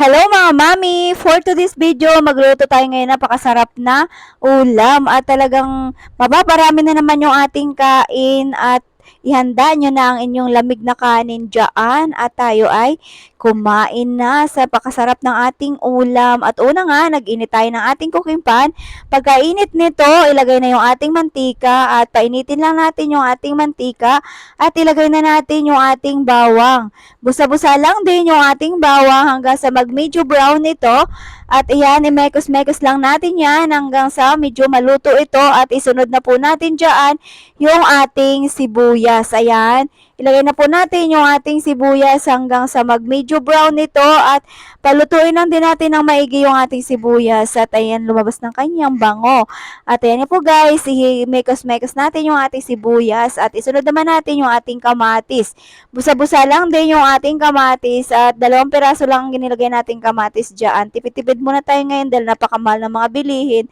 Hello mga mami! For today's video, magluto tayo ngayon napakasarap na ulam at talagang mapaparami na naman yung ating kain at ihanda nyo na ang inyong lamig na kanin dyan at tayo ay kumain na sa pakasarap ng ating ulam. At una nga, nag-init tayo ng ating cooking pan. Pagkainit nito, ilagay na yung ating mantika at painitin lang natin yung ating mantika at ilagay na natin yung ating bawang. Busa-busa lang din yung ating bawang hanggang sa mag-medyo brown ito. At iyan, imekos-mekos lang natin yan hanggang sa medyo maluto ito. At isunod na po natin dyan yung ating sibuyas. Ayan, ilagay na po natin yung ating sibuyas hanggang sa mag-medyo brown ito. At palutuin lang din natin ng maigi yung ating sibuyas. At ayan, lumabas ng kanyang bango. At ayan po guys, i-mekos-mekos natin yung ating sibuyas. At isunod naman natin yung ating kamatis. Busa-busa lang din yung ating kamatis at 2 piraso lang ang ginilagay nating kamatis dyan. Tipid-tipid muna tayo ngayon dahil napakamahal ng mga bilihin.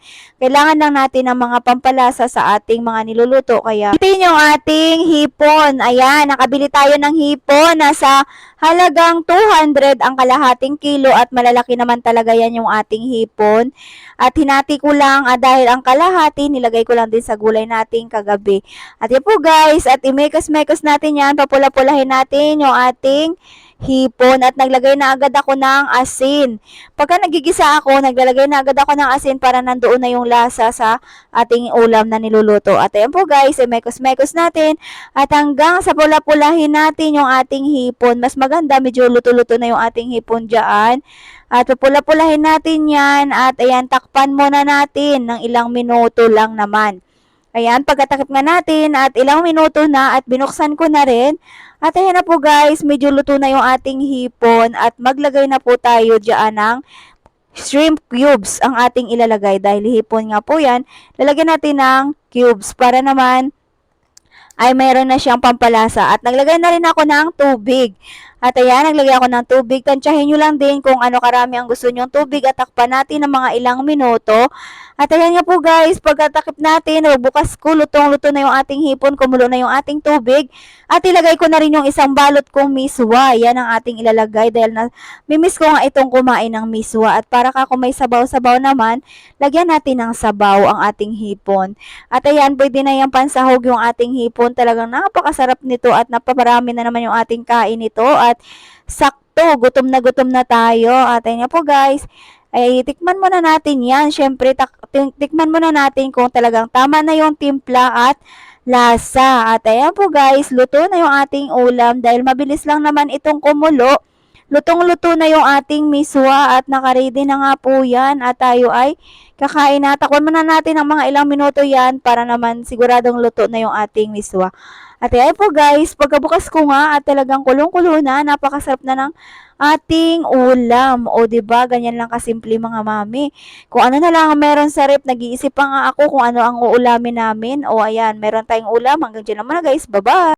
Kailangan lang natin ng mga pampalasa sa ating mga niluluto. Kaya itin yung ating hipon. Ayan, nakabili tayo ng hipon. Nasa halagang 200 ang kalahating kilo at malalaki naman talaga yan yung ating hipon. At hinati ko lang dahil ang kalahati nilagay ko lang din sa gulay nating kagabi. At yun po guys, at imekos-mekos natin yan, papula-pulahin natin yung ating hipon at naglagay na agad ako ng asin. Pagka nagigisa ako, naglalagay na agad ako ng asin para nandoon na yung lasa sa ating ulam na niluluto. At ayan po guys, imekos-mekos natin at hanggang sa pula-pulahin natin yung ating hipon. Mas maganda, medyo luto-luto na yung ating hipon dyan. At pupula-pulahin natin yan at ayan, takpan muna natin ng ilang minuto lang naman. Ayan, pagkatakip nga natin at ilang minuto na at binuksan ko na rin. At ayan na po guys, medyo luto na yung ating hipon at maglagay na po tayo dyan ng shrimp cubes ang ating ilalagay. Dahil hipon nga po yan, lalagyan natin ng cubes para naman ay mayroon na siyang pampalasa. At naglagay na rin ako ng tubig. At ayan, naglagay ako ng tubig. Tansyahin nyo lang din kung ano karami ang gusto nyong tubig at takpan natin ng mga ilang minuto. At ayan nga po guys, pagkatakip natin, bukas ko, lutong-luto na yung ating hipon, kumulo na yung ating tubig. At ilagay ko na rin yung isang balot kong miswa. Yan ang ating ilalagay dahil mimiss ko nga itong kumain ng miswa. At para ka kung may sabaw-sabaw naman, lagyan natin ng sabaw ang ating hipon. At ayan, pwede na yung pansahog yung ating hipon. Talagang napakasarap nito at napaparami na naman yung ating kain nito. At sakto, gutom na tayo. At ayan po guys, ay tikman muna natin yan. Siyempre, tikman muna natin kung talagang tama na yung timpla at lasa. At ayan po guys, luto na yung ating ulam dahil mabilis lang naman itong kumulo. Lutong-luto na yung ating miswa at nakaready na nga po yan at tayo ay kakain na. Takpan muna natin ng mga ilang minuto yan para naman siguradong luto na yung ating miswa. At ayan po guys, pagkabukas ko nga at talagang kulong-kulo na, napakasarap na ng ating ulam. O diba, ganyan lang kasimple mga mami. Kung ano na lang meron sa rep, nag-iisip pa nga ako kung ano ang uulamin namin. O ayan, meron tayong ulam. Hanggang dyan naman na guys, bye-bye!